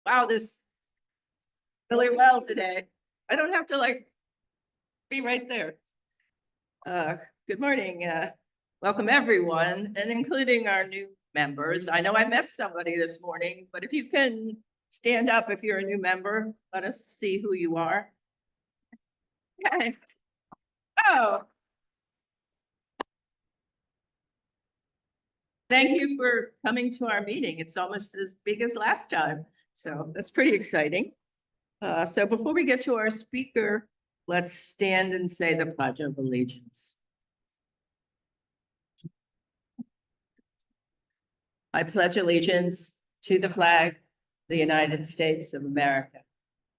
wow, this really well today. I don't have to like be right there. Good morning. Welcome everyone, and including our new members. I know I met somebody this morning, but if you can stand up if you're a new member, let us see who you are. Okay. Oh. Thank you for coming to our meeting. It's almost as big as last time, so that's pretty exciting. So before we get to our speaker, let's stand and say the Pledge of Allegiance. I pledge allegiance to the flag of the United States of America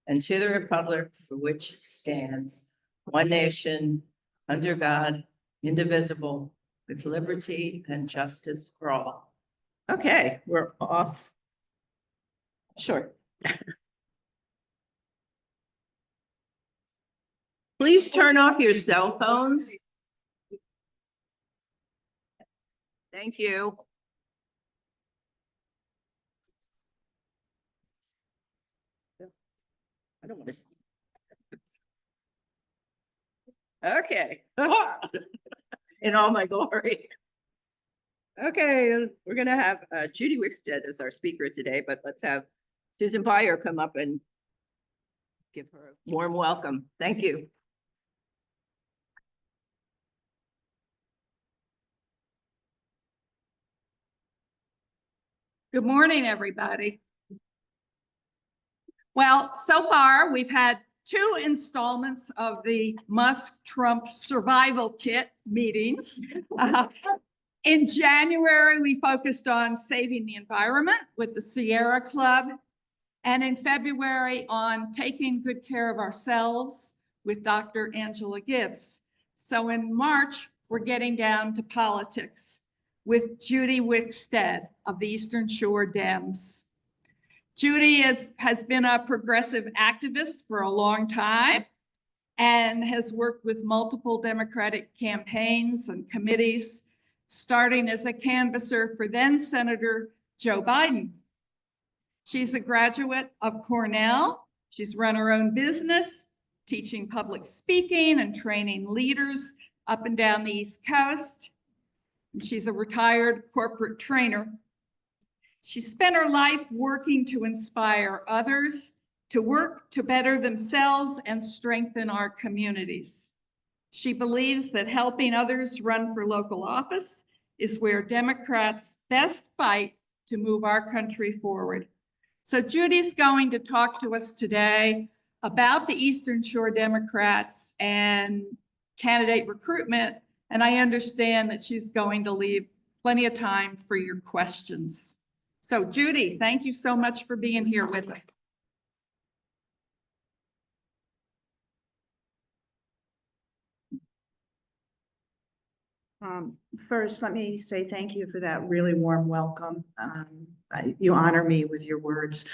and to the republic for which it stands, one nation, under God, indivisible, with liberty and justice for all. Okay, we're off. Sure. Please turn off your cell phones. Thank you. I don't want to. Okay. In all my glory. Okay, we're gonna have Judy Wixted as our speaker today, but let's have Susan Byer come up and give her a warm welcome. Thank you. Good morning, everybody. Well, so far we've had 2 installments of the Musk-Trump survival kit meetings. In January, we focused on saving the environment with the Sierra Club. And in February on taking good care of ourselves with Dr. Angela Gibbs. So in March, we're getting down to politics with Judy Wixted of the Eastern Shore Dems. Judy has been a progressive activist for a long time and has worked with multiple Democratic campaigns and committees, starting as a canvasser for then Senator Joe Biden. She's a graduate of Cornell. She's run her own business, teaching public speaking and training leaders up and down the East Coast. And she's a retired corporate trainer. She spent her life working to inspire others to work to better themselves and strengthen our communities. She believes that helping others run for local office is where Democrats best fight to move our country forward. So Judy's going to talk to us today about the Eastern Shore Democrats and candidate recruitment. And I understand that she's going to leave plenty of time for your questions. So Judy, thank you so much for being here with us. First, let me say thank you for that really warm welcome. You honor me with your words.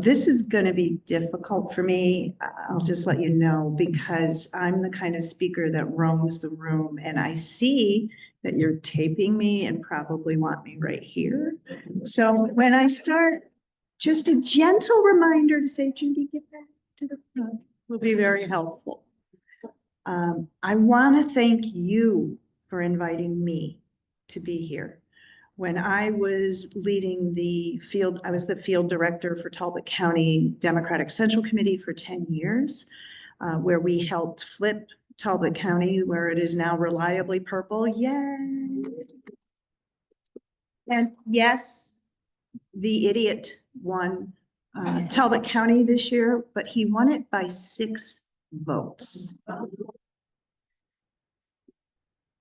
This is going to be difficult for me. I'll just let you know, because I'm the kind of speaker that roams the room, and I see that you're taping me and probably want me right here. So when I start, just a gentle reminder to say, Judy, get back to the front will be very helpful. I want to thank you for inviting me to be here. When I was leading the field, I was the field director for Talbot County Democratic Central Committee for 10 years, where we helped flip Talbot County, where it is now reliably purple. Yay! And yes, the idiot won Talbot County this year, but he won it by 6 votes.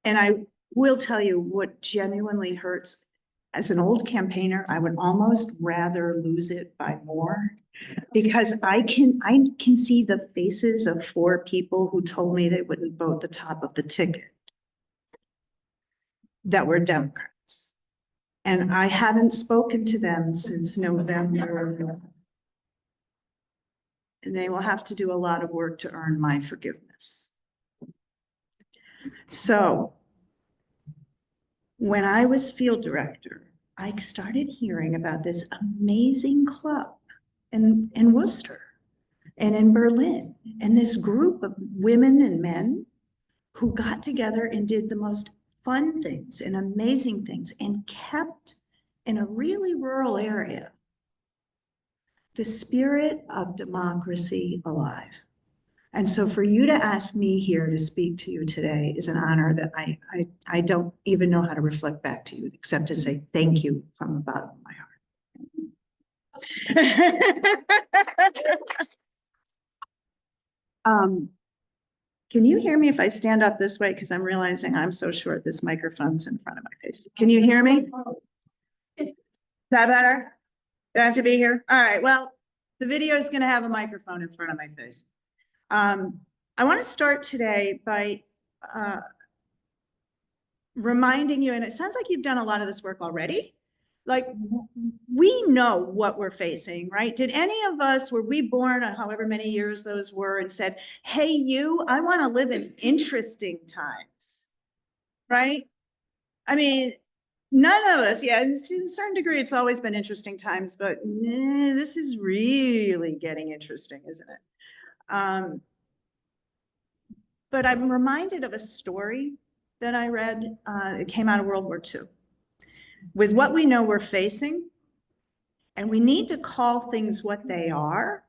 And I will tell you what genuinely hurts. As an old campaigner, I would almost rather lose it by more, because I can see the faces of 4 people who told me they wouldn't vote the top of the ticket that were Democrats. And I haven't spoken to them since November. And they will have to do a lot of work to earn my forgiveness. So when I was field director, I started hearing about this amazing club in Worcester and in Berlin. And this group of women and men who got together and did the most fun things and amazing things and kept in a really rural area the spirit of democracy alive. And so for you to ask me here to speak to you today is an honor that I don't even know how to reflect back to you, except to say thank you from the bottom of my heart. Can you hear me if I stand up this way? Because I'm realizing I'm so short, this microphone's in front of my face. Can you hear me? Is that better? Do I have to be here? All right, well, the video is going to have a microphone in front of my face. I want to start today by reminding you, and it sounds like you've done a lot of this work already. Like, we know what we're facing, right? Did any of us, were we born however many years those were and said, hey, you, I want to live in interesting times, right? I mean, none of us, yeah, to a certain degree, it's always been interesting times, but this is really getting interesting, isn't it? But I'm reminded of a story that I read. It came out of World War II. With what we know we're facing, and we need to call things what they are.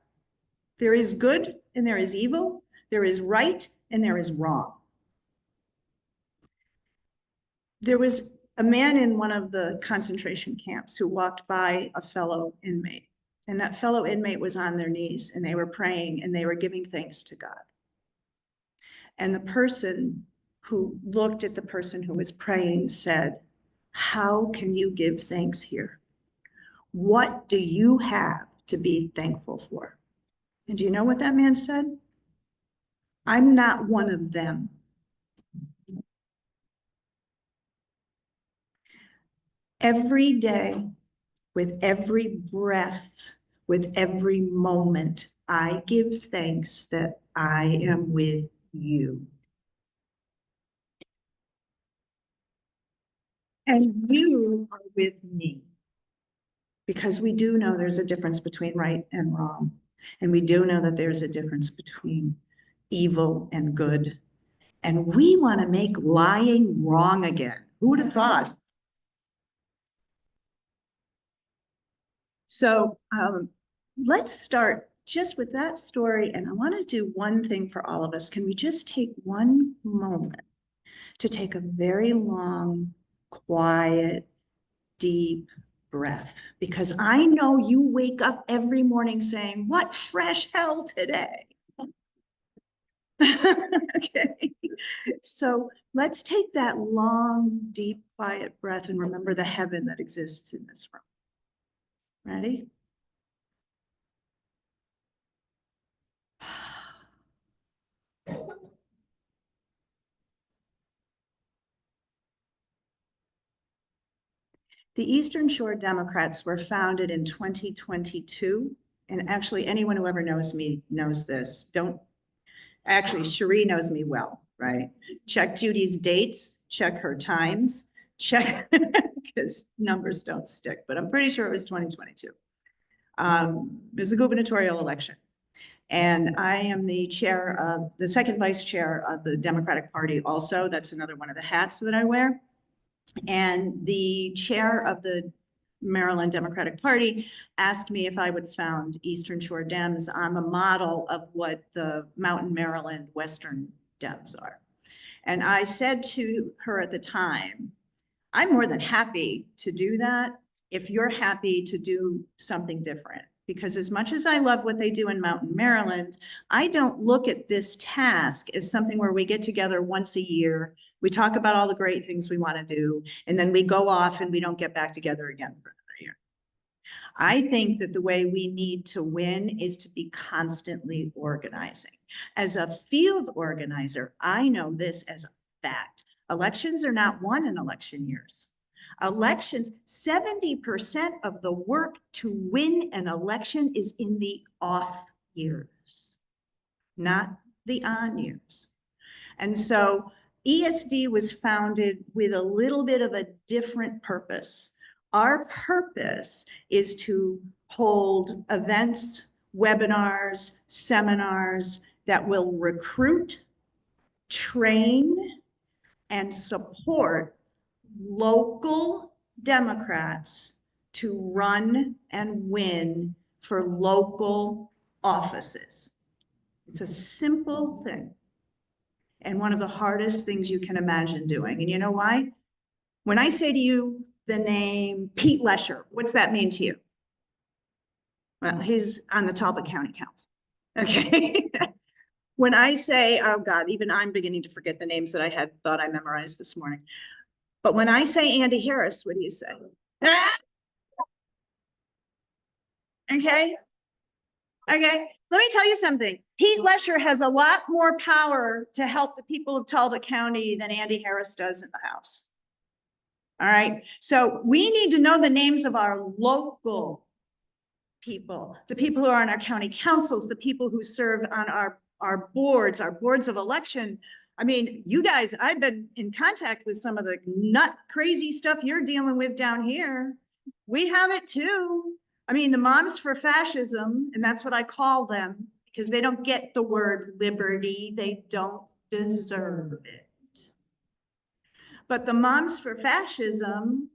There is good and there is evil. There is right and there is wrong. There was a man in one of the concentration camps who walked by a fellow inmate. And that fellow inmate was on their knees and they were praying and they were giving thanks to God. And the person who looked at the person who was praying said, how can you give thanks here? What do you have to be thankful for? And do you know what that man said? I'm not one of them. Every day, with every breath, with every moment, I give thanks that I am with you. And you are with me. Because we do know there's a difference between right and wrong. And we do know that there's a difference between evil and good. And we want to make lying wrong again. Who would have thought? So let's start just with that story. And I want to do one thing for all of us. Can we just take one moment to take a very long, quiet, deep breath? Because I know you wake up every morning saying, what fresh hell today? Okay, so let's take that long, deep, quiet breath and remember the heaven that exists in this room. Ready? The Eastern Shore Democrats were founded in 2022. And actually, anyone who ever knows me knows this. Actually, Cherie knows me well, right? Check Judy's dates, check her times, check, because numbers don't stick, but I'm pretty sure it was 2022. It was the gubernatorial election. And I am the second vice chair of the Democratic Party also. That's another one of the hats that I wear. And the chair of the Maryland Democratic Party asked me if I would found Eastern Shore Dems on the model of what the Mountain Maryland Western Dems are. And I said to her at the time, I'm more than happy to do that if you're happy to do something different. Because as much as I love what they do in Mountain Maryland, I don't look at this task as something where we get together once a year, we talk about all the great things we want to do, and then we go off and we don't get back together again for another year. I think that the way we need to win is to be constantly organizing. As a field organizer, I know this as a fact. Elections are not won in election years. Elections, 70% of the work to win an election is in the off years, not the on years. And so ESD was founded with a little bit of a different purpose. Our purpose is to hold events, webinars, seminars that will recruit, train, and support local Democrats to run and win for local offices. It's a simple thing and one of the hardest things you can imagine doing. And you know why? When I say to you the name Pete Lesher, what's that mean to you? Well, he's on the Talbot County Council. Okay. When I say, oh God, even I'm beginning to forget the names that I had thought I memorized this morning. But when I say Andy Harris, what do you say? Okay. Okay. Let me tell you something. Pete Lesher has a lot more power to help the people of Talbot County than Andy Harris does in the House. All right. So we need to know the names of our local people, the people who are on our county councils, the people who serve on our boards of election. I mean, you guys, I've been in contact with some of the nut crazy stuff you're dealing with down here. We have it too. I mean, the moms for fascism, and that's what I call them, because they don't get the word liberty. They don't deserve it. But the moms for fascism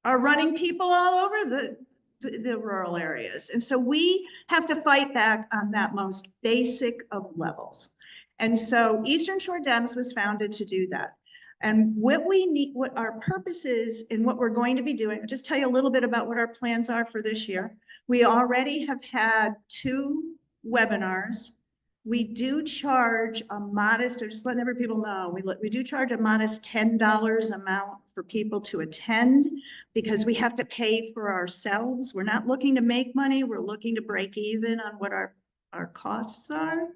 are running people all over the rural areas. And so we have to fight back on that most basic of levels. And so Eastern Shore Dems was founded to do that. And what we need, what our purpose is and what we're going to be doing, I'll just tell you a little bit about what our plans are for this year. We already have had 2 webinars. We do charge a modest, or just letting every people know, we do charge a modest $10 amount for people to attend because we have to pay for ourselves. We're not looking to make money. We're looking to break even on what our costs are.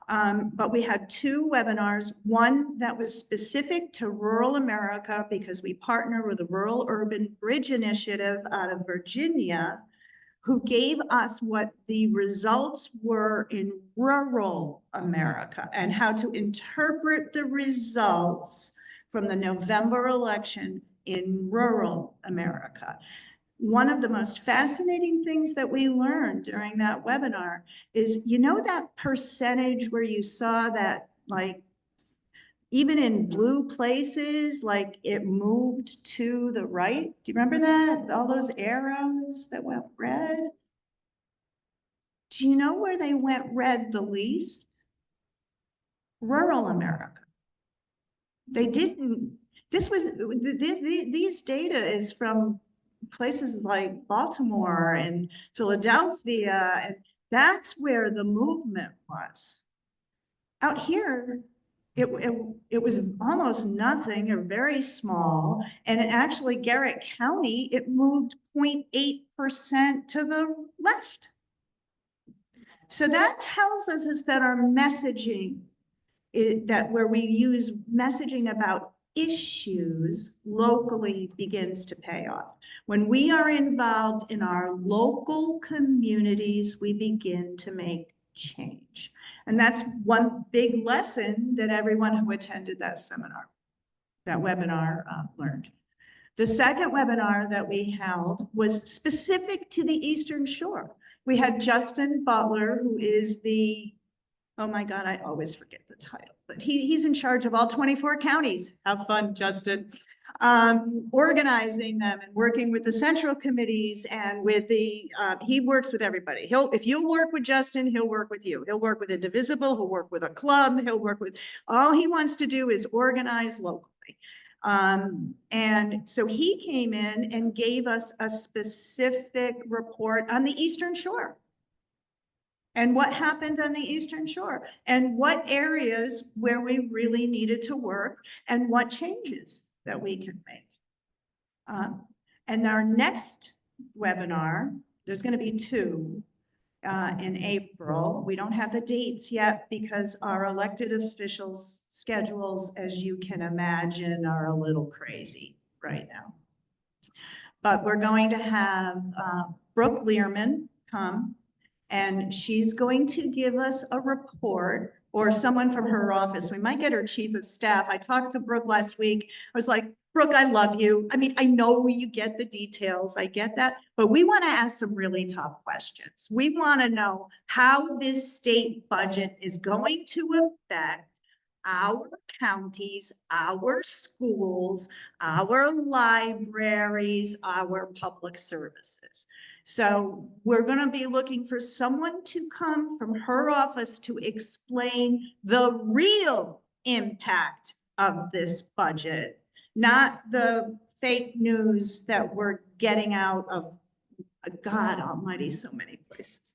But we had 2 webinars, one that was specific to rural America because we partner with the Rural Urban Bridge Initiative out of Virginia, who gave us what the results were in rural America and how to interpret the results from the November election in rural America. One of the most fascinating things that we learned during that webinar is, you know, that percentage where you saw that, like, even in blue places, like it moved to the right. Do you remember that? All those arrows that went red. Do you know where they went red the least? Rural America. They didn't. These data is from places like Baltimore and Philadelphia, and that's where the movement was. Out here, it was almost nothing or very small. And actually, Garrett County, it moved 0.8% to the left. So that tells us is that our messaging, that where we use messaging about issues locally begins to pay off. When we are involved in our local communities, we begin to make change. And that's one big lesson that everyone who attended that seminar, that webinar learned. The second webinar that we held was specific to the Eastern Shore. We had Justin Butler, who is the, oh my God, I always forget the title, but he's in charge of all 24 counties. Have fun, Justin. Organizing them and working with the central committees and with the, he works with everybody. If you work with Justin, he'll work with you. He'll work with Indivisible, he'll work with a club, he'll work with, all he wants to do is organize locally. And so he came in and gave us a specific report on the Eastern Shore. And what happened on the Eastern Shore and what areas where we really needed to work and what changes that we can make. And our next webinar, there's going to be 2 in April. We don't have the dates yet because our elected officials' schedules, as you can imagine, are a little crazy right now. But we're going to have Brooke Learman come. And she's going to give us a report, or someone from her office. We might get her chief of staff. I talked to Brooke last week. I was like, Brooke, I love you. I mean, I know you get the details. I get that, but we want to ask some really tough questions. We want to know how this state budget is going to affect our counties, our schools, our libraries, our public services. So we're going to be looking for someone to come from her office to explain the real impact of this budget, not the fake news that we're getting out of God almighty, so many places.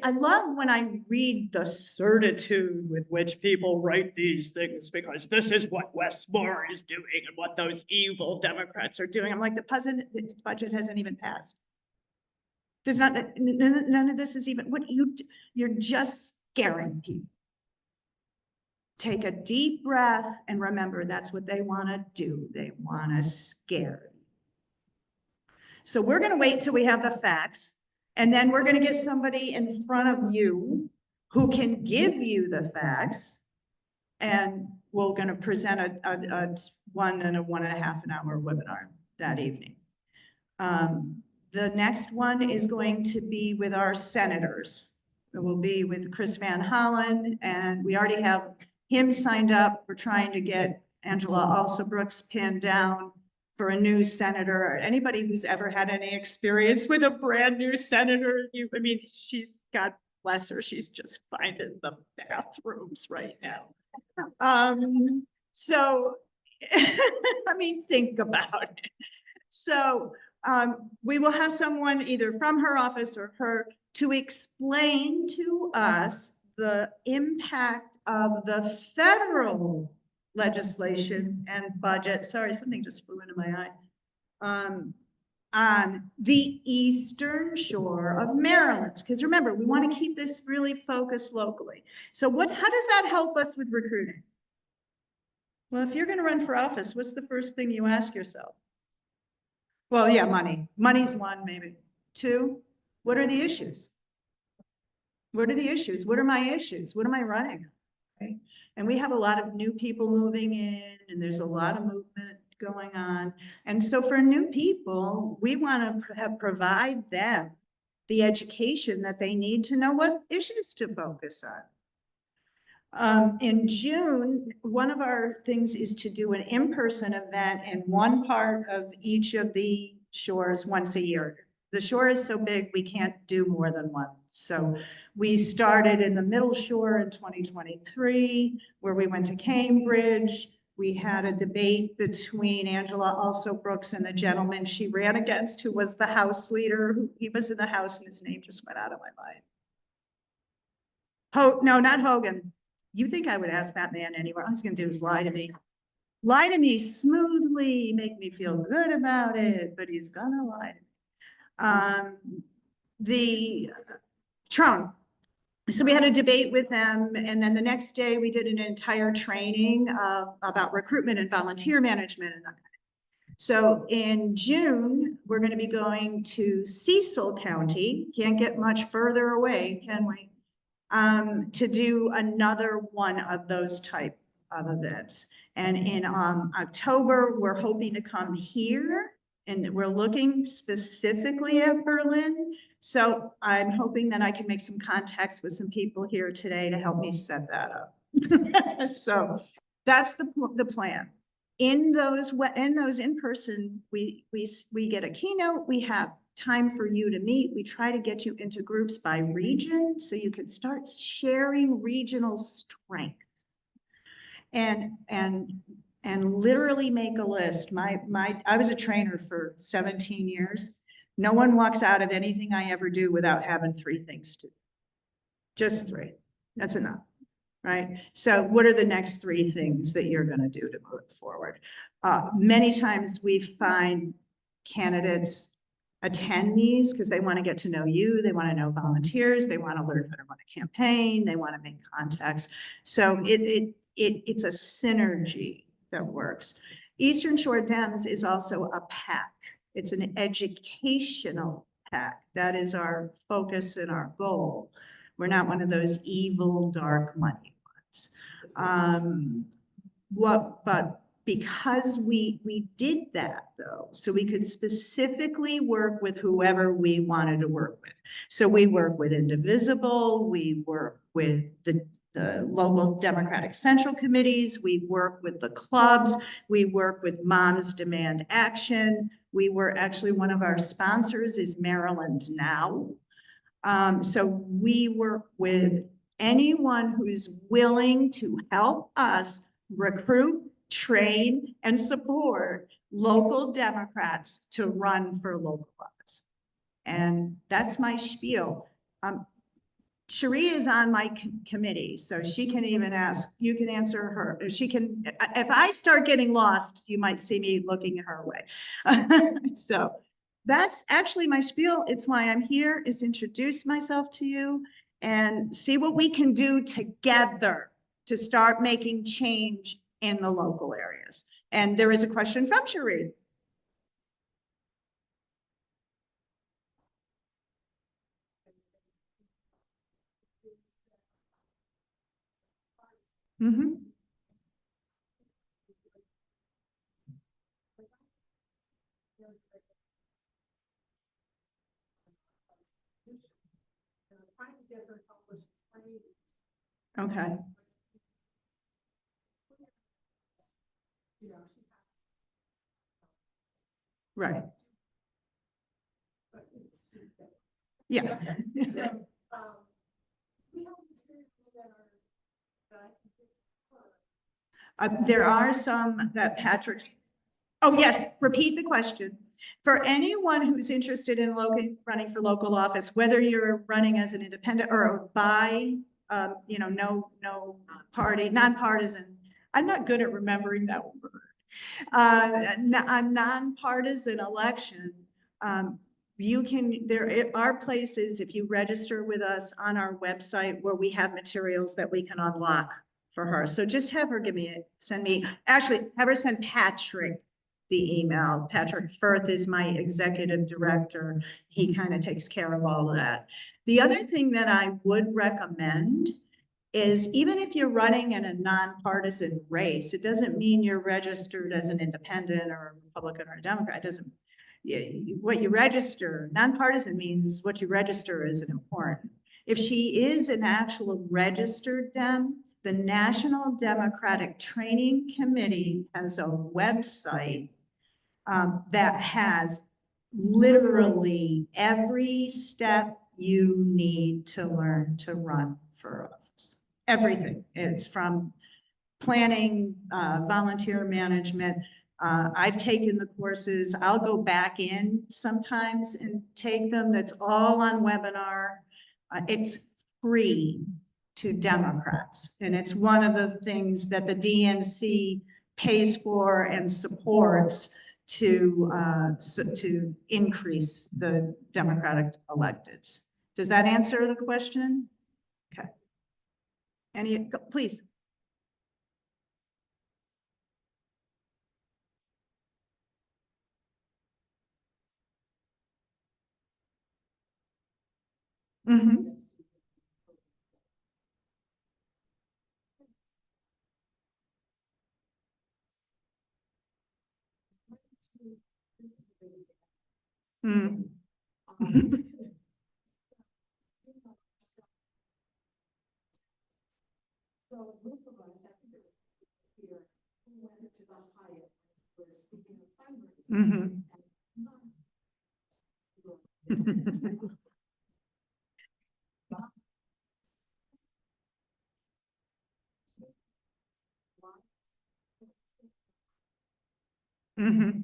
I love when I read the certitude with which people write these things, because this is what Westmore is doing and what those evil Democrats are doing. I'm like, the budget hasn't even passed. There's not, none of this is even, you're just scaring people. Take a deep breath and remember that's what they want to do. They want to scare you. So we're going to wait till we have the facts, and then we're going to get somebody in front of you who can give you the facts, and we're going to present a 1 and a 1.5 hour webinar that evening. The next one is going to be with our senators. It will be with Chris Van Hollen, and we already have him signed up. We're trying to get Angela Alsobrooks pinned down for a new senator. Anybody who's ever had any experience with a brand new senator, I mean, she's, God bless her, she's just finding the bathrooms right now. So, I mean, think about it. So we will have someone either from her office or her to explain to us the impact of the federal legislation and budget. Sorry, something just flew into my eye. On the eastern shore of Maryland. Because remember, we want to keep this really focused locally. So how does that help us with recruiting? Well, if you're going to run for office, what's the first thing you ask yourself? Well, yeah, money. Money's one, maybe. Two, what are the issues? What are the issues? What are my issues? What am I running? Okay. And we have a lot of new people moving in, and there's a lot of movement going on. And so for new people, we want to provide them the education that they need to know what issues to focus on. In June, one of our things is to do an in-person event in one part of each of the shores once a year. The shore is so big, we can't do more than one. So we started in the Middle Shore in 2023, where we went to Cambridge. We had a debate between Angela Alsobrooks and the gentleman she ran against, who was the House leader. He was in the House and his name just went out of my mind. No, not Hogan. You think I would ask that man anywhere? All he's gonna do is lie to me. Lie to me smoothly, make me feel good about it, but he's gonna lie to me. The Trump. So we had a debate with them, and then the next day we did an entire training about recruitment and volunteer management. So in June, we're going to be going to Cecil County. Can't get much further away, can we? To do another one of those type of events. And in October, we're hoping to come here, and we're looking specifically at Berlin. So I'm hoping that I can make some contacts with some people here today to help me set that up. So that's the plan. In those in-person, we get a keynote. We have time for you to meet. We try to get you into groups by region so you can start sharing regional strengths and literally make a list. I was a trainer for 17 years. No one walks out of anything I ever do without having 3 things to do. Just 3. That's enough, right? So what are the next 3 things that you're going to do to move forward? Many times we find candidates attend these because they want to get to know you. They want to know volunteers. They want to learn how to run a campaign. They want to make contacts. So it's a synergy that works. Eastern Shore Dems is also a PAC. It's an educational PAC. That is our focus and our goal. We're not one of those evil, dark money ones. but because we did that though, so we could specifically work with whoever we wanted to work with. So we work with Indivisible, we work with the local Democratic Central Committees, we work with the clubs, we work with Moms Demand Action. We were actually, one of our sponsors is Maryland Now. So we work with anyone who's willing to help us recruit, train, and support local Democrats to run for local office. And that's my spiel. Cherie is on my committee, so she can even ask, you can answer her. She can, if I start getting lost, you might see me looking her way. So that's actually my spiel. It's why I'm here, is introduce myself to you and see what we can do together to start making change in the local areas. And there is a question from Cherie. Mm-hmm. Okay. Right. Yeah. There are some that Patrick's, oh yes, repeat the question. For anyone who's interested in running for local office, whether you're running as an independent or by, no party, nonpartisan. I'm not good at remembering that word. A nonpartisan election, there are places, if you register with us on our website, where we have materials that we can unlock for her. So just have her have her send Patrick the email. Patrick Firth is my executive director. He kind of takes care of all of that. The other thing that I would recommend is, even if you're running in a nonpartisan race, it doesn't mean you're registered as an independent or a Republican or a Democrat. It doesn't, what you register, nonpartisan means what you register isn't important. If she is an actual registered Dem, the National Democratic Training Committee has a website that has literally every step you need to learn to run for office. Everything. It's from planning, volunteer management. I've taken the courses. I'll go back in sometimes and take them. That's all on webinar. It's free to Democrats. And it's one of the things that the DNC pays for and supports to increase the Democratic electeds. Does that answer the question? Okay. Please. Mm-hmm. Mm. Mm-hmm. Mm-hmm.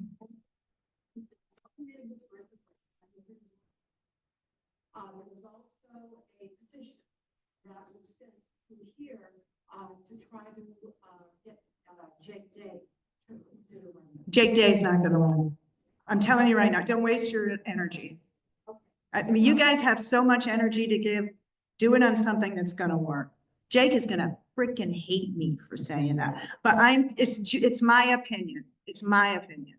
There was also a petition that was sent to here to try to get Jake Day to consider running. Jake Day's not going to win. I'm telling you right now, don't waste your energy. I mean, you guys have so much energy to give. Do it on something that's going to work. Jake is going to freaking hate me for saying that, but it's my opinion. It's my opinion.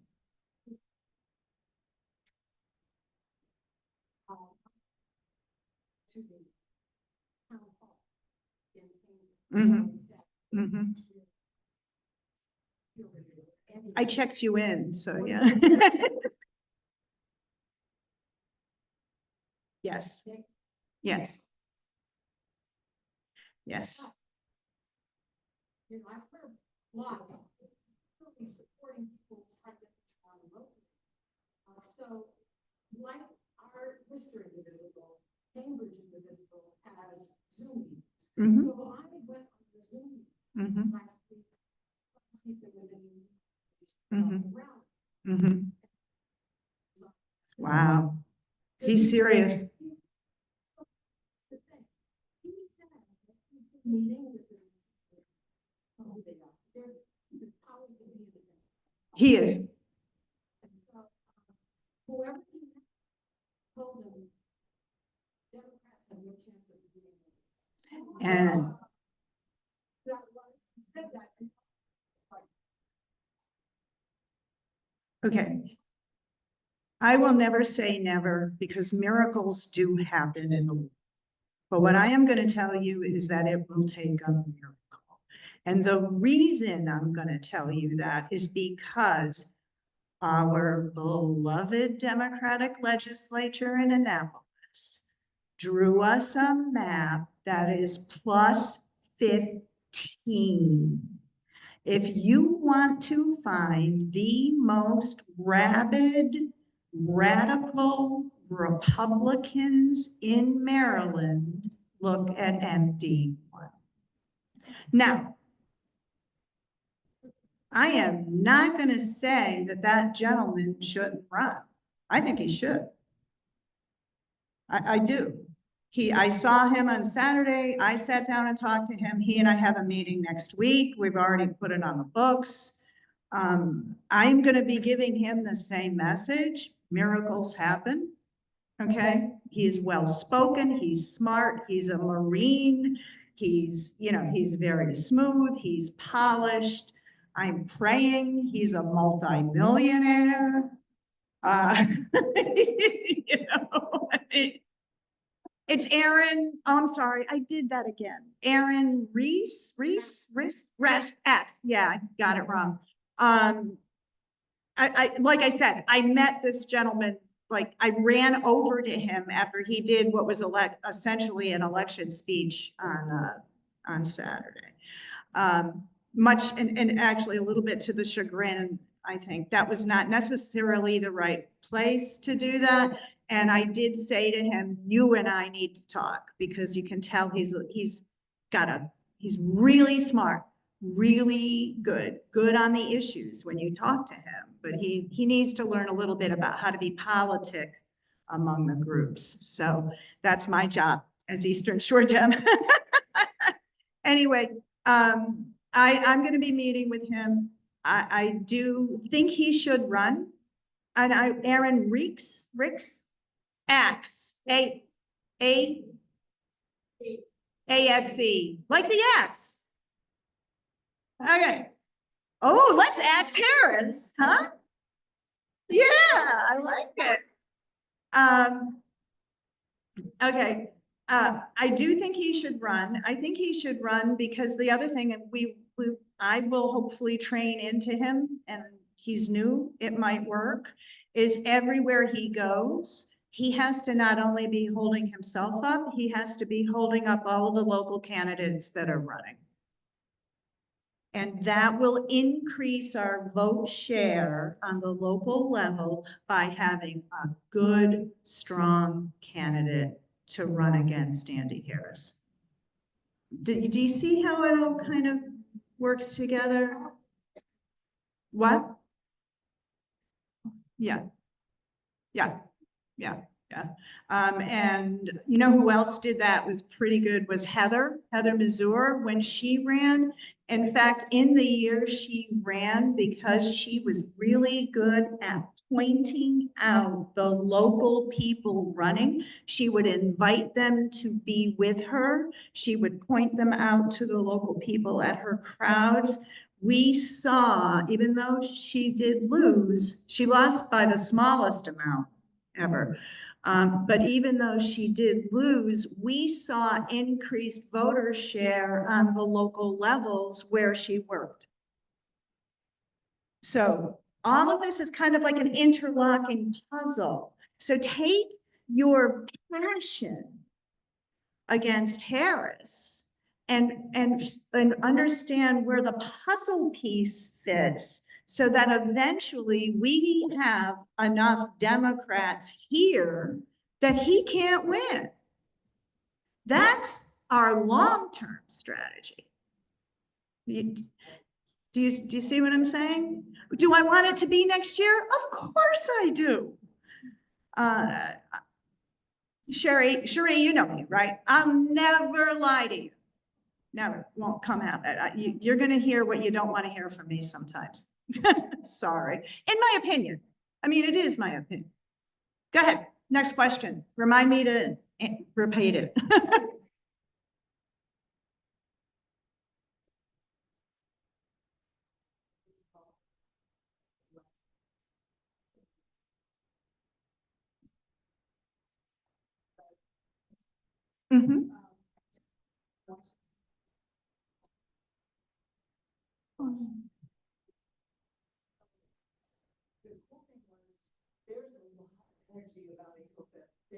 To the town hall in Mm-hmm. Mm-hmm. I checked you in, so yeah. Yes, yes. Yes, You know, I've heard a lot about really supporting people trying to get to locally. So like our Worcester Indivisible, Cambridge Indivisible has Zoom meetings. mhm, So I went on the Zoom meeting mhm, last week, to see if there was any mhm, around. mhm. Wow, he's serious. The thing, he said that he's been meeting with them. Oh, they are. They're probably gonna be in the. He is. And so, whoever he met told him, Democrats have no chance of being. And Said that. okay. I will never say never because miracles do happen in the world. But what I am going to tell you is that it will take a miracle. And the reason I'm going to tell you that is because our beloved Democratic legislature in Annapolis drew us a map that is plus 15. If you want to find the most rabid, radical Republicans in Maryland, look at MD1. Now, I am not going to say that that gentleman shouldn't run. I think he should. I do. I saw him on Saturday. I sat down and talked to him. He and I have a meeting next week. We've already put it on the books. I'm going to be giving him the same message. Miracles happen. Okay. He's well-spoken. He's smart. He's a Marine. He's very smooth. He's polished. I'm praying. He's a multi-millionaire. It's Aaron. Oh, I'm sorry. I did that again. Aaron Reese. X. Yeah, I got it wrong. Like I said, I met this gentleman, like I ran over to him after he did what was essentially an election speech on Saturday. Much, and actually a little bit to the chagrin, I think that was not necessarily the right place to do that. And I did say to him, you and I need to talk because you can tell he's really smart, really good on the issues when you talk to him, but he needs to learn a little bit about how to be politic among the groups. So that's my job as Eastern Shore Dem. Anyway, I'm going to be meeting with him. I do think he should run. And Aaron Ricks, Axe, AXE, like the axe. Okay. Oh, let's axe Harris, huh? Yeah, I like it. Okay. I do think he should run. I think he should run because the other thing that I will hopefully train into him, and he's new, it might work, is everywhere he goes, he has to not only be holding himself up, he has to be holding up all of the local candidates that are running. And that will increase our vote share on the local level by having a good, strong candidate to run against Andy Harris. Do you see how it all kind of works together? What? Yeah. And you know who else did that was pretty good was Heather Mazur when she ran. In fact, in the year she ran, because she was really good at pointing out the local people running, she would invite them to be with her. She would point them out to the local people at her crowds. We saw, even though she did lose, she lost by the smallest amount ever. But even though she did lose, we saw increased voter share on the local levels where she worked. So all of this is kind of like an interlocking puzzle. So take your passion against Harris and understand where the puzzle piece fits so that eventually we have enough Democrats here that he can't win. That's our long-term strategy. Do you see what I'm saying? Do I want it to be next year? Of course I do. Sherry, you know me, right? I'll never lie to you. Never, won't come out. You're going to hear what you don't want to hear from me sometimes. Sorry. In my opinion. I mean, it is my opinion. Go ahead. Next question. Remind me to repeat it. Mhm.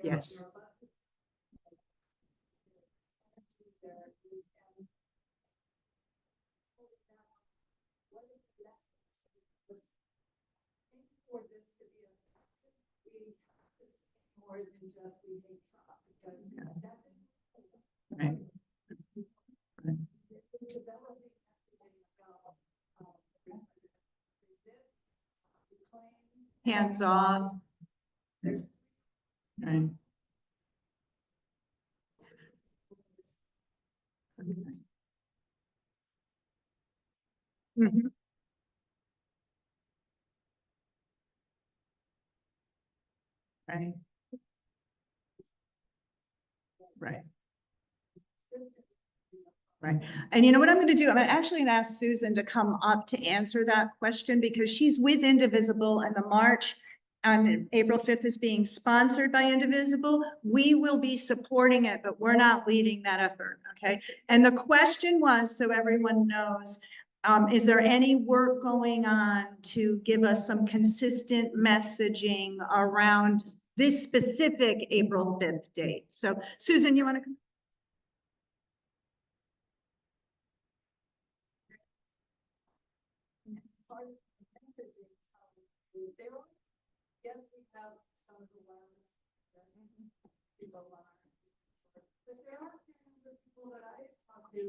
Yes. For this to be effective, we have to say more than just we hate Trump, because that is Right. developing messaging about this, claim. Hands off. Right. Mhm. Right. Right. Right. And you know what I'm going to do? I'm actually going to ask Susan to come up to answer that question because she's with Indivisible and the march on April 5th is being sponsored by Indivisible. We will be supporting it, but we're not leading that effort. Okay. And the question was, so everyone knows, is there any work going on to give us some consistent messaging around this specific April 5th date? So Susan, you want to come? Part of the messaging is there. Yes, we have some of the ones that people are, but there are people that I talk to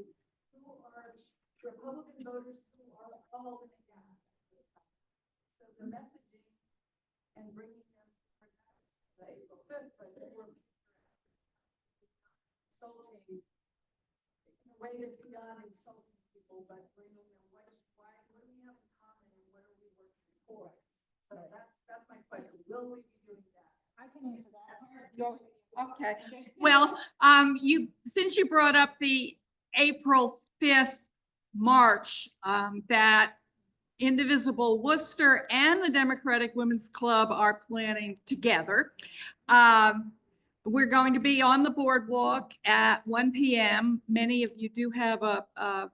who are Republican voters who are all in the gas. So the messaging and bringing them for the April 5th, but we're insulting in a way that's beyond insulting people, but bringing them what do we have in common and what are we working for? So that's my question. Will we be doing that? I can answer that. Okay. Well, since you brought up the April 5th march, that Indivisible Worcester and the Democratic Women's Club are planning together. We're going to be on the boardwalk at 1 p.m. Many of you do have a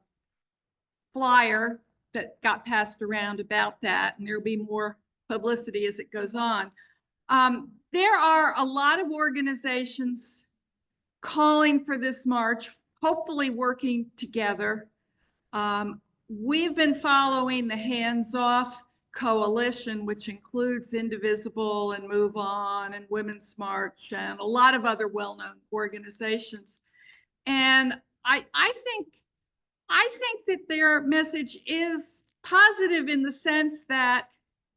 flyer that got passed around about that, and there'll be more publicity as it goes on. There are a lot of organizations calling for this march, hopefully working together. We've been following the Hands Off Coalition, which includes Indivisible and Move On and Women's March and a lot of other well-known organizations. And I think that their message is positive in the sense that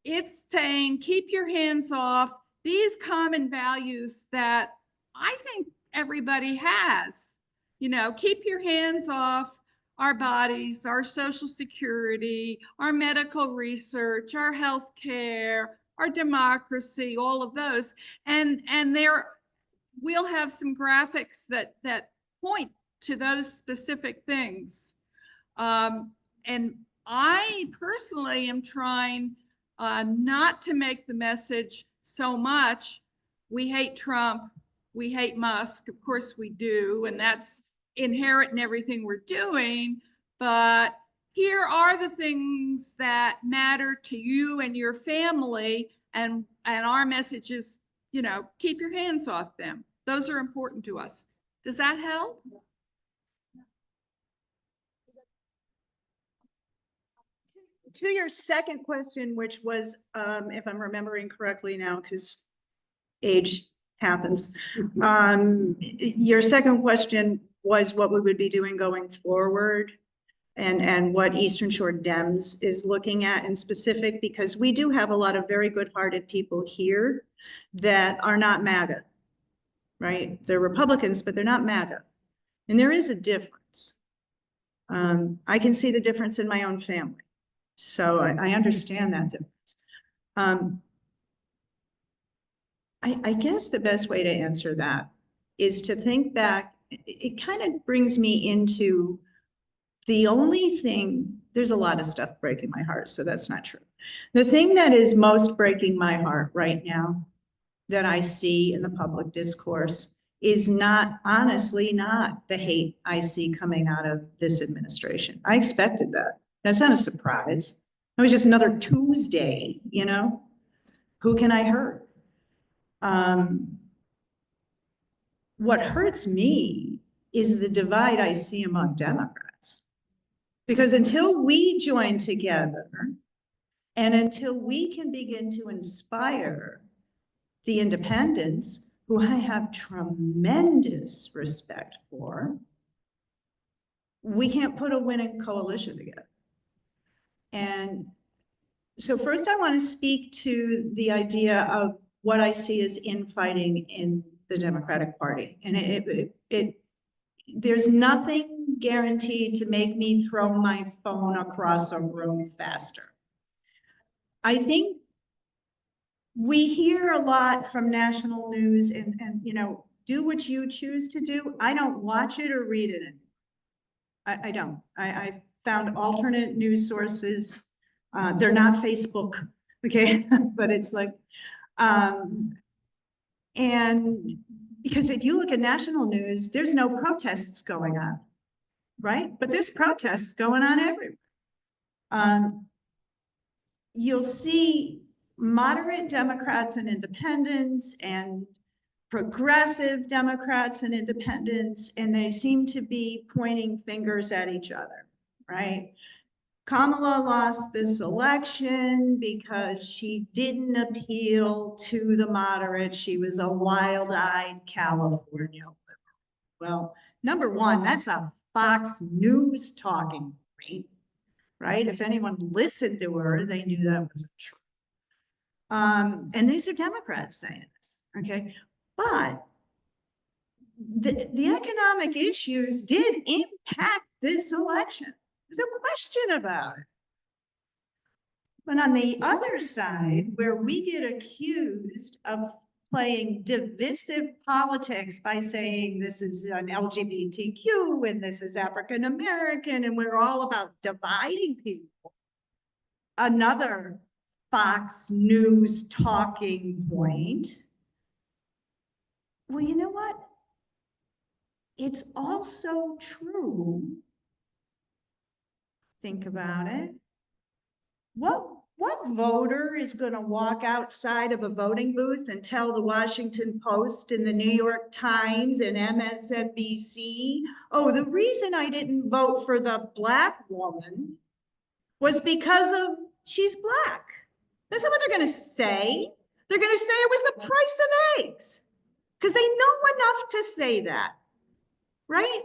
it's saying, keep your hands off these common values that I think everybody has. You know, keep your hands off our bodies, our Social Security, our medical research, our health care, our democracy, all of those. And we'll have some graphics that point to those specific things. And I personally am trying not to make the message so much, we hate Trump, we hate Musk. Of course we do, and that's inherent in everything we're doing. But here are the things that matter to you and your family, and our message is, you know, keep your hands off them. Those are important to us. Does that help? To your second question, which was, if I'm remembering correctly now, because age happens. Your second question was what we would be doing going forward and what Eastern Shore Dems is looking at in specific, because we do have a lot of very good-hearted people here that are not MAGA, right? They're Republicans, but they're not MAGA. And there is a difference. I can see the difference in my own family. So I understand that difference. I guess the best way to answer that is to think back. It kind of brings me into the only thing, there's a lot of stuff breaking my heart, so that's not true. The thing that is most breaking my heart right now that I see in the public discourse is not, honestly, not the hate I see coming out of this administration. I expected that. That's not a surprise. It was just another Tuesday, you know? Who can I hurt? What hurts me is the divide I see among Democrats. Because until we join together and until we can begin to inspire the independents, who I have tremendous respect for, we can't put a winning coalition together. And so first I want to speak to the idea of what I see as infighting in the Democratic Party. And there's nothing guaranteed to make me throw my phone across a room faster. I think we hear a lot from national news and you know, do what you choose to do. I don't watch it or read it anymore. I don't. I found alternate news sources. They're not Facebook, okay? But it's like, and because if you look at national news, there's no protests going on, right? But there's protests going on everywhere. You'll see moderate Democrats and independents and progressive Democrats and independents, and they seem to be pointing fingers at each other, right? Kamala lost this election because she didn't appeal to the moderates. She was a wild-eyed California liberal. Well, number one, that's a Fox News talking point, right? If anyone listened to her, they knew that wasn't true. And these are Democrats saying this, okay? But the economic issues did impact this election. There's no question about it. But on the other side, where we get accused of playing divisive politics by saying this is an LGBTQ and this is African American, and we're all about dividing people. Another Fox News talking point. Well, you know what? It's also true. Think about it. What voter is going to walk outside of a voting booth and tell the Washington Post and the New York Times and MSNBC, oh, the reason I didn't vote for the Black woman was because of she's Black? That's not what they're going to say. They're going to say it was the price of eggs, because they know enough to say that, right?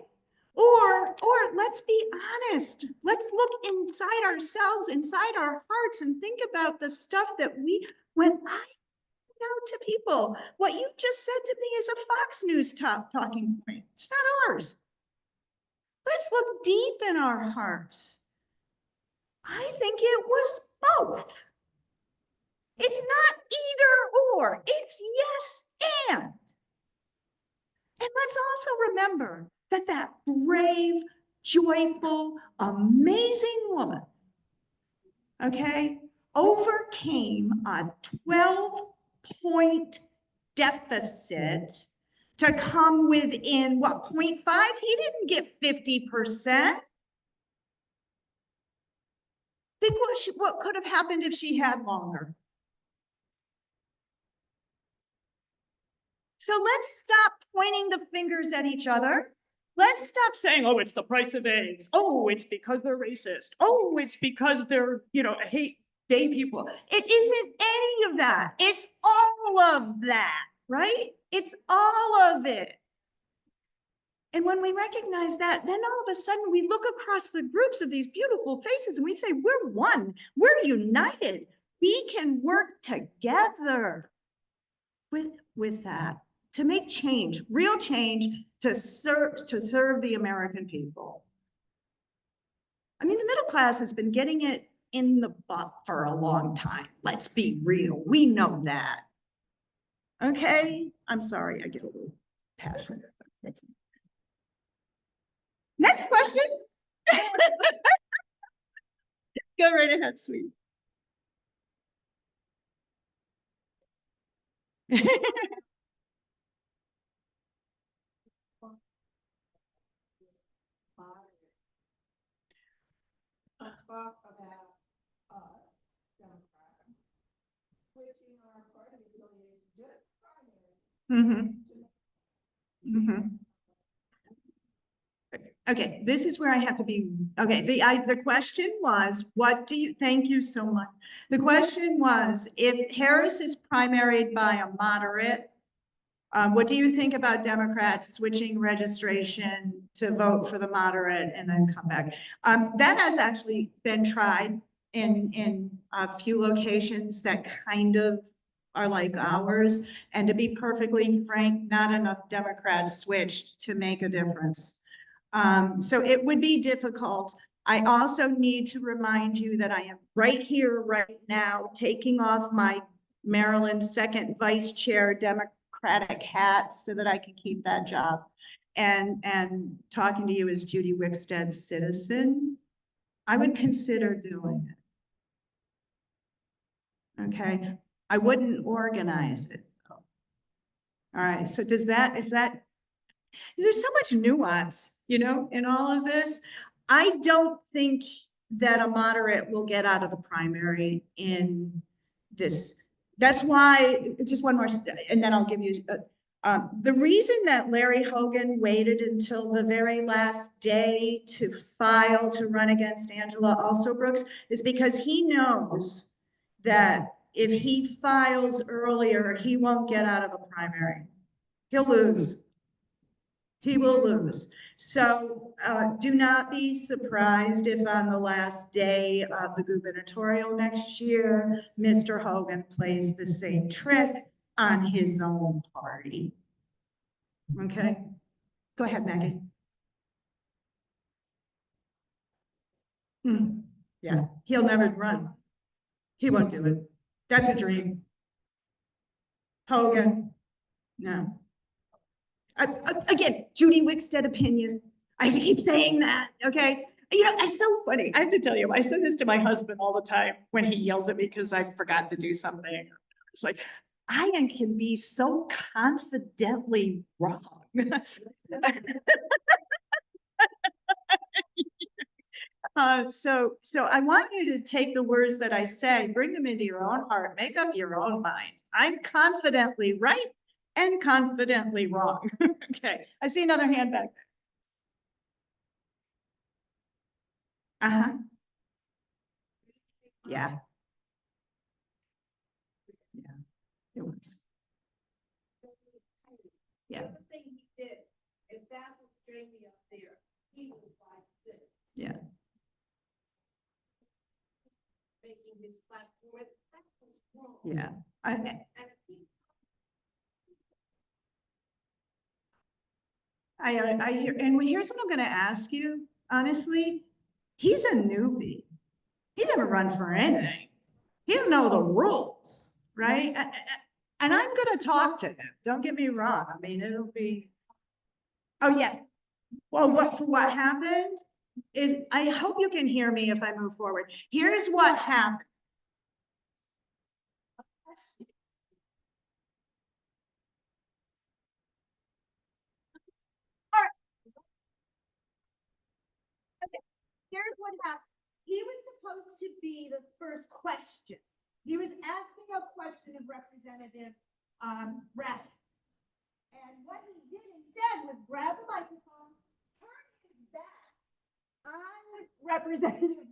Or let's be honest, let's look inside ourselves, inside our hearts, and think about the stuff that when I know to people, what you just said to me is a Fox News talking point. It's not ours. Let's look deep in our hearts. I think it was both. It's not either or, it's yes and. And let's also remember that brave, joyful, amazing woman, okay, overcame a 12-point deficit to come within, what, 0.5? He didn't get 50%. Think what could have happened if she had longer. So let's stop pointing the fingers at each other. Let's stop saying, oh, it's the price of eggs. Oh, it's because they're racist. Oh, it's because they're, hate gay people. It isn't any of that. It's all of that, right? It's all of it. And when we recognize that, then all of a sudden we look across the groups of these beautiful faces and we say, we're one, we're united. We can work together with that to make change, real change, to serve the American people. I mean, the middle class has been getting it in the butt for a long time. Let's be real. We know that. Okay, I'm sorry, I get a little passionate. Next question. Go right ahead, sweetie. Talk about us, Democrats, switching our party affiliation just primary. Okay, this is where I have to be, okay, the question was, thank you so much. The question was, if Harris is primaried by a moderate, what do you think about Democrats switching registration to vote for the moderate and then come back? That has actually been tried in a few locations that kind of are like ours. And to be perfectly frank, not enough Democrats switched to make a difference. So it would be difficult. I also need to remind you that I am right here, right now, taking off my Maryland second vice chair Democratic hat so that I can keep that job. And talking to you as Judy Wixted citizen, I would consider doing it. Okay, I wouldn't organize it. All right, so there's so much nuance, in all of this. I don't think that a moderate will get out of the primary in this. That's why, just one more, and then I'll give you, the reason that Larry Hogan waited until the very last day to file to run against Angela Alsobrooks is because he knows that if he files earlier, he won't get out of a primary. He'll lose. He will lose. So do not be surprised if on the last day of the gubernatorial next year, Mr. Hogan plays the same trick on his own party. Okay, go ahead, Maggie. Yeah, he'll never run. He won't do it. That's a dream. Hogan, no. Again, Judy Wixted opinion. I have to keep saying that, okay? It's so funny. I have to tell you, I say this to my husband all the time when he yells at me because I forgot to do something. It's like, I can be so confidently wrong. So I want you to take the words that I say, bring them into your own heart, make up your own mind. I'm confidently right and confidently wrong. Okay, I see another hand back there. Uh-huh. Yeah. Yeah, it was. Yeah. The thing he did, if that was Jamie up there, he was like this. Yeah. Making his platform, that was wrong. Yeah. And he I hear, and here's what I'm going to ask you, honestly. He's a newbie. He never run for anything. He don't know the rules, right? And I'm going to talk to him. Don't get me wrong. I mean, it'll be, oh yeah. Well, what happened is, I hope you can hear me if I move forward. Here's what happened. Here's what happened. He was supposed to be the first question. He was asking a question of Representative Rask. And what he did instead was grab the microphone, turn his back on Representative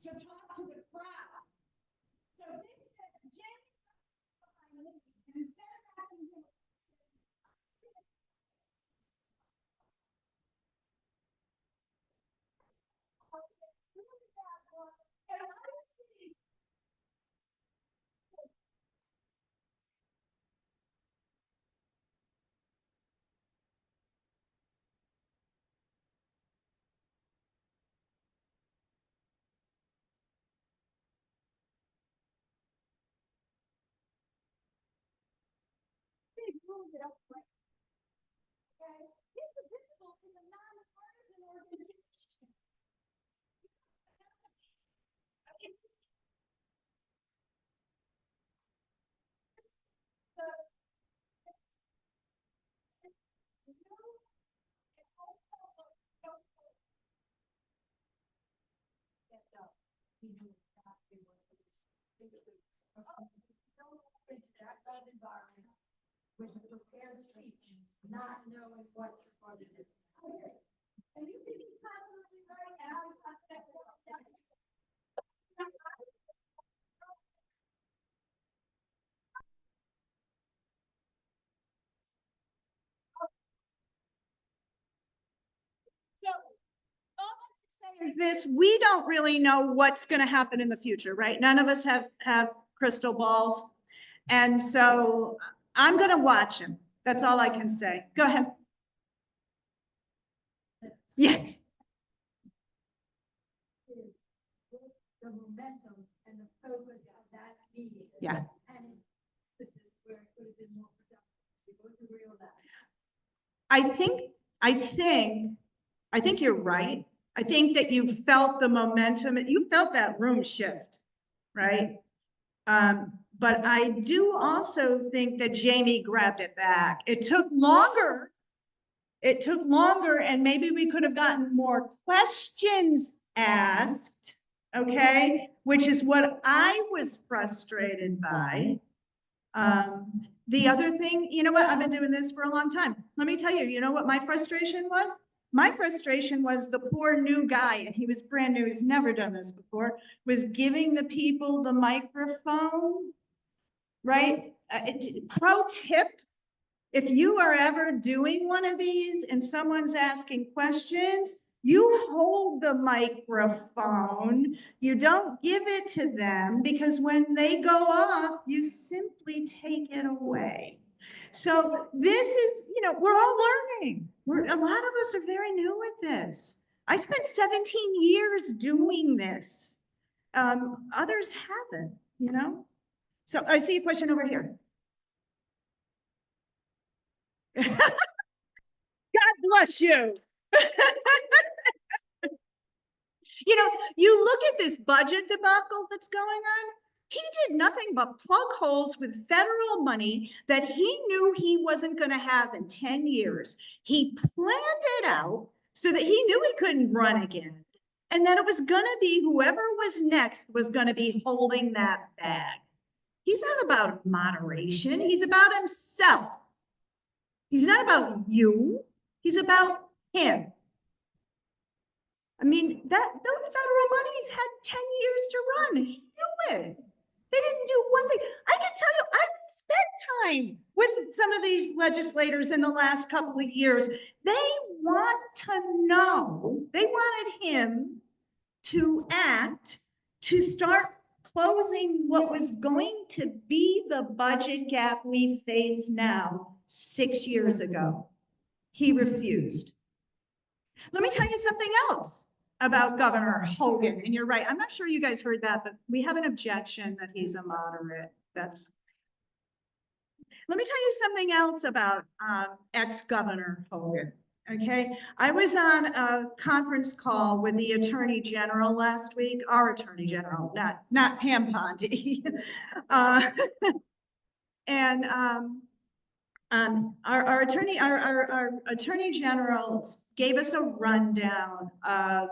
to talk to the crowd. So they said, Jim, and instead of asking him, and I was sitting. They moved it up, right? Okay, Indivisible is a nonpartisan organization. It's with a prepared speech, not knowing what you're going to do. Okay. And you can be confidently right now. So all I have to say is this: we don't really know what's going to happen in the future, right? None of us have crystal balls, and so I'm going to watch him. That's all I can say. Go ahead. Yes. The momentum and the focus of that meeting. Yeah. And this is where it could have been more productive. It was a real that. I think you're right. I think that you felt the momentum, you felt that room shift, right? But I do also think that Jamie grabbed it back. It took longer, and maybe we could have gotten more questions asked, okay? Which is what I was frustrated by. The other thing, you know what, I've been doing this for a long time. Let me tell you, you know what my frustration was? My frustration was the poor new guy, and he was brand new, he's never done this before, was giving the people the microphone, right? Pro tip, if you are ever doing one of these and someone's asking questions, you hold the microphone. You don't give it to them, because when they go off, you simply take it away. So this is, you know, we're all learning. A lot of us are very new at this. I spent 17 years doing this. Others haven't, you know? So I see a question over here. God bless you. You know, you look at this budget debacle that's going on. He did nothing but plug holes with federal money that he knew he wasn't going to have in 10 years. He planned it out so that he knew he couldn't run again, and that it was going to be whoever was next was going to be holding that bag. He's not about moderation. He's about himself. He's not about you. He's about him. I mean, those federal money had 10 years to run. He knew it. They didn't do one thing. I can tell you, I've spent time with some of these legislators in the last couple of years. They want to know, they wanted him to act, to start closing what was going to be the budget gap we face now 6 years ago. He refused. Let me tell you something else about Governor Hogan, and you're right, I'm not sure you guys heard that, but we have an objection that he's a moderate. Let me tell you something else about ex-Governor Hogan, okay? I was on a conference call with the Attorney General last week, our Attorney General, not Pam Ponte. And our Attorney General gave us a rundown of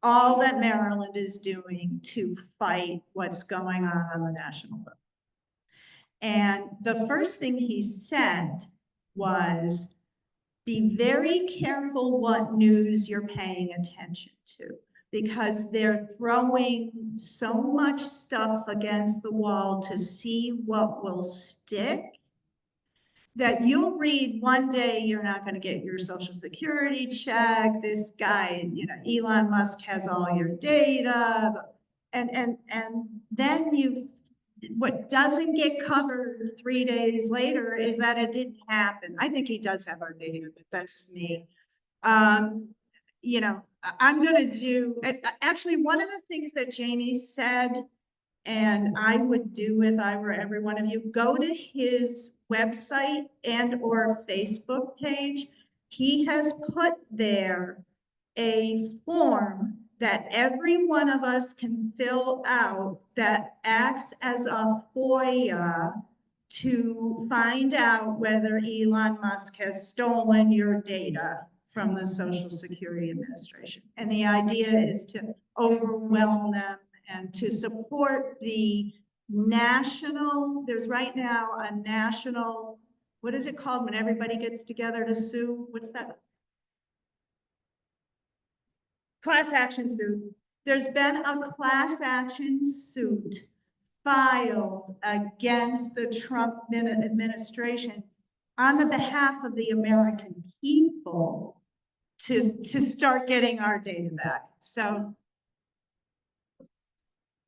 all that Maryland is doing to fight what's going on the national level. And the first thing he said was, be very careful what news you're paying attention to, because they're throwing so much stuff against the wall to see what will stick, that you'll read one day you're not going to get your social security check. This guy, Elon Musk has all your data. And then what doesn't get covered 3 days later is that it didn't happen. I think he does have our data, but that's me. I'm going to do, actually, one of the things that Jamie said, and I would do if I were every one of you, go to his website and or Facebook page. He has put there a form that every one of us can fill out that acts as a FOIA to find out whether Elon Musk has stolen your data from the Social Security Administration. And the idea is to overwhelm them and to support the national, there's right now a national, what is it called when everybody gets together to sue? What's that? Class action suit. There's been a class action suit filed against the Trump administration on the behalf of the American people to start getting our data back. So,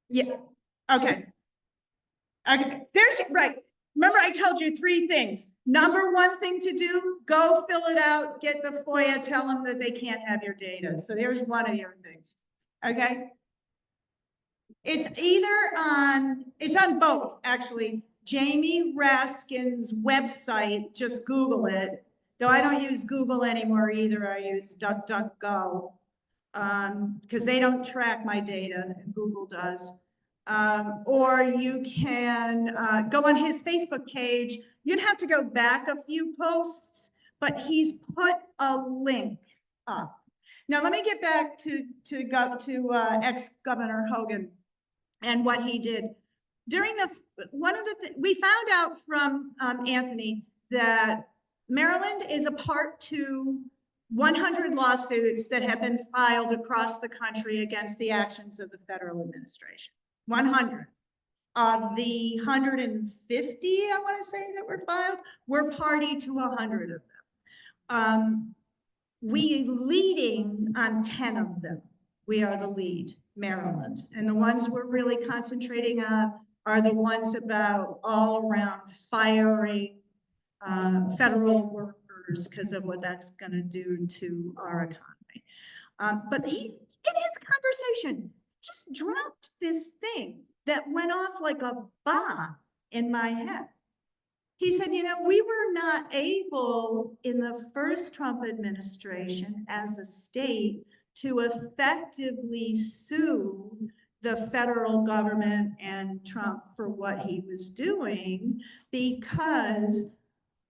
yeah, okay. Okay, there's, right. Remember I told you 3 things. Number 1 thing to do, go fill it out, get the FOIA, tell them that they can't have your data. So there's one of your things, okay? It's on both, actually. Jamie Raskin's website, just Google it. Though I don't use Google anymore either, I use DuckDuckGo. Because they don't track my data, and Google does. Or you can go on his Facebook page. You'd have to go back a few posts, but he's put a link up. Now let me get back to ex-Governor Hogan and what he did. During we found out from Anthony that Maryland is a part to 100 lawsuits that have been filed across the country against the actions of the federal administration. 100. Of the 150, I want to say, that were filed, we're party to 100 of them. We leading on 10 of them. We are the lead, Maryland. And the ones we're really concentrating on are the ones about all around firing federal workers because of what that's going to do to our economy. But he, in his conversation, just dropped this thing that went off like a bomb in my head. He said, we were not able in the first Trump administration as a state to effectively sue the federal government and Trump for what he was doing because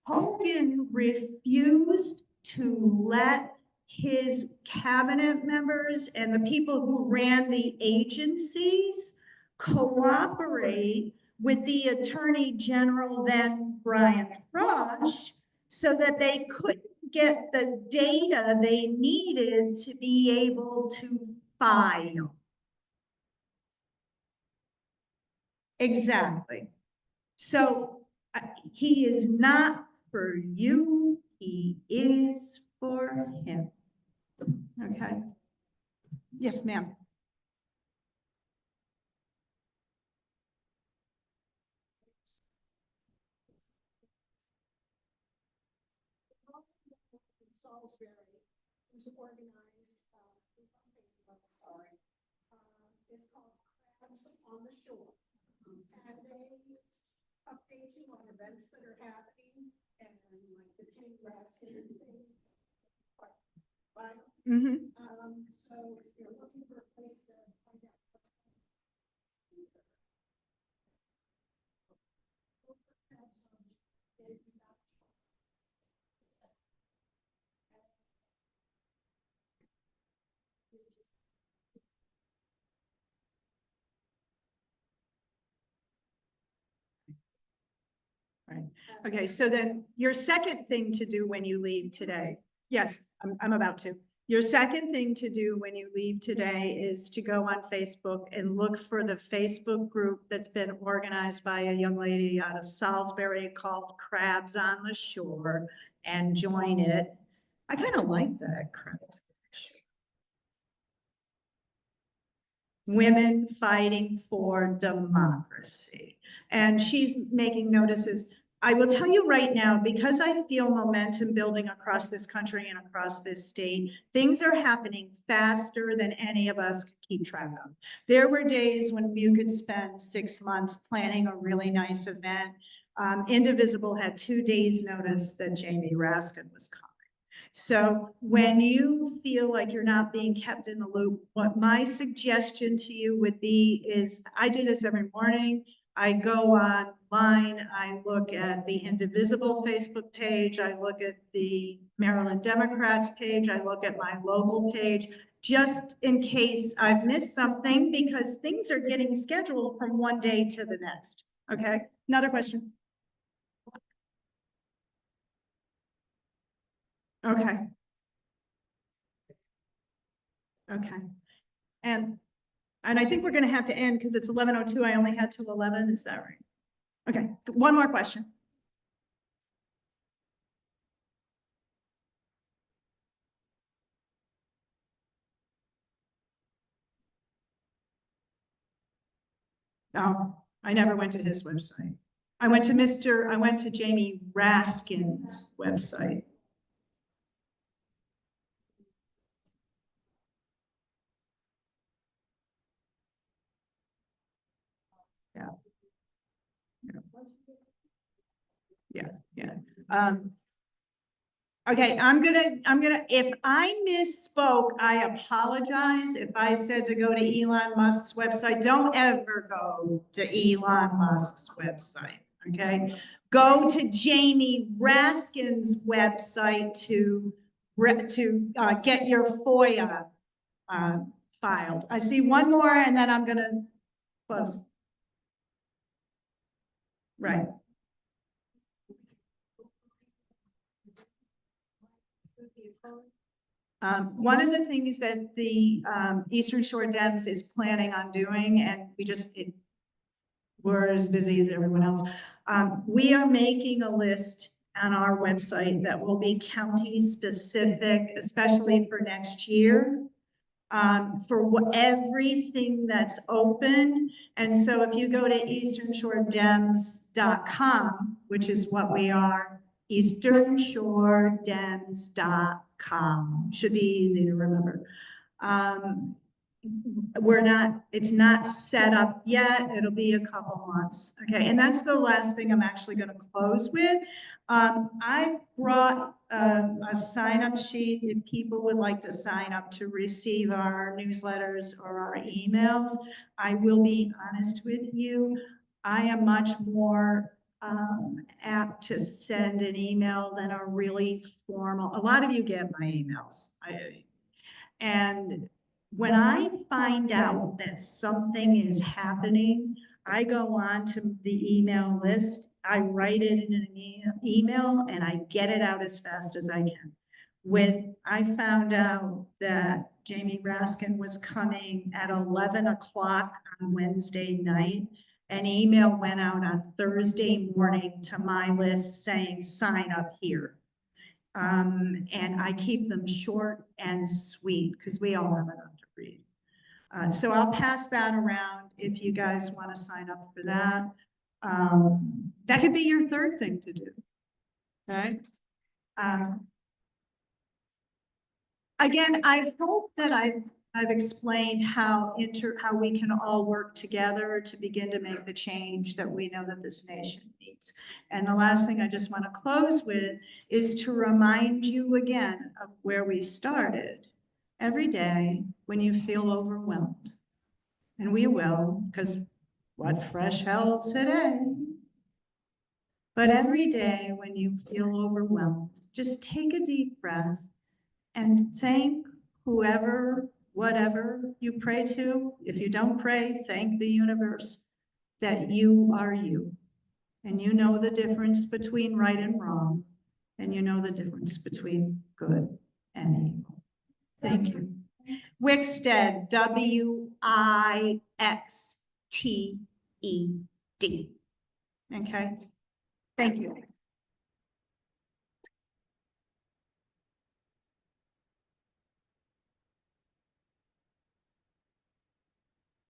Hogan refused to let his cabinet members and the people who ran the agencies cooperate with the Attorney General, then Brian Frosh, so that they couldn't get the data they needed to be able to file. Exactly. So he is not for you, he is for him. Okay. Yes, ma'am. Salisbury, was organized, it's called Crabs on the Shore. And they update you on events that are happening and like the chain wrestling thing. But, so if you're looking for a place to find out what's Okay, so then your second thing to do when you leave today, yes, I'm about to. Your second thing to do when you leave today is to go on Facebook and look for the Facebook group that's been organized by a young lady out of Salisbury called Crabs on the Shore and join it. I kind of like that, Crabs. Women Fighting for Democracy. And she's making notices. I will tell you right now, because I feel momentum building across this country and across this state, things are happening faster than any of us could keep track of. There were days when you could spend 6 months planning a really nice event. Indivisible had 2 days notice that Jamie Raskin was coming. So when you feel like you're not being kept in the loop, what my suggestion to you would be is, I do this every morning. I go online, I look at the Indivisible Facebook page, I look at the Maryland Democrats page, I look at my local page, just in case I've missed something, because things are getting scheduled from one day to the next. Okay, another question. Okay. Okay. And I think we're gonna have to end because it's 11:02. I only had till 11. Is that right? Okay, one more question. No, I never went to his website. I went to Jamie Raskin's website. Yeah. Yeah. Okay, I'm gonna, if I misspoke, I apologize. If I said to go to Elon Musk's website, don't ever go to Elon Musk's website, okay? Go to Jamie Raskin's website to get your FOIA filed. I see one more and then I'm gonna close. Right. One of the things that the Eastern Shore Dems is planning on doing, and we're as busy as everyone else, we are making a list on our website that will be county specific, especially for next year, for everything that's open. And so if you go to easternshore-dems.com, which is what we are, easternshore-dems.com, should be easy to remember. It's not set up yet. It'll be a couple months. Okay, and that's the last thing I'm actually going to close with. I brought a sign-up sheet if people would like to sign up to receive our newsletters or our emails. I will be honest with you. I am much more apt to send an email than a really formal. A lot of you get my emails. And when I find out that something is happening, I go on to the email list, I write it in an email, and I get it out as fast as I can. I found out that Jamie Raskin was coming at 11 o'clock on Wednesday night. An email went out on Thursday morning to my list saying, sign up here. And I keep them short and sweet because we all have enough to read. So I'll pass that around if you guys want to sign up for that. That could be your third thing to do. Okay. Again, I hope that I've explained how we can all work together to begin to make the change that we know that this nation needs. And the last thing I just want to close with is to remind you again of where we started. Every day when you feel overwhelmed, and we will, because what fresh hell today? But every day when you feel overwhelmed, just take a deep breath and thank whoever, whatever you pray to. If you don't pray, thank the universe that you are you. And you know the difference between right and wrong. And you know the difference between good and evil. Thank you. Wixted, Wixted. Okay? Thank you.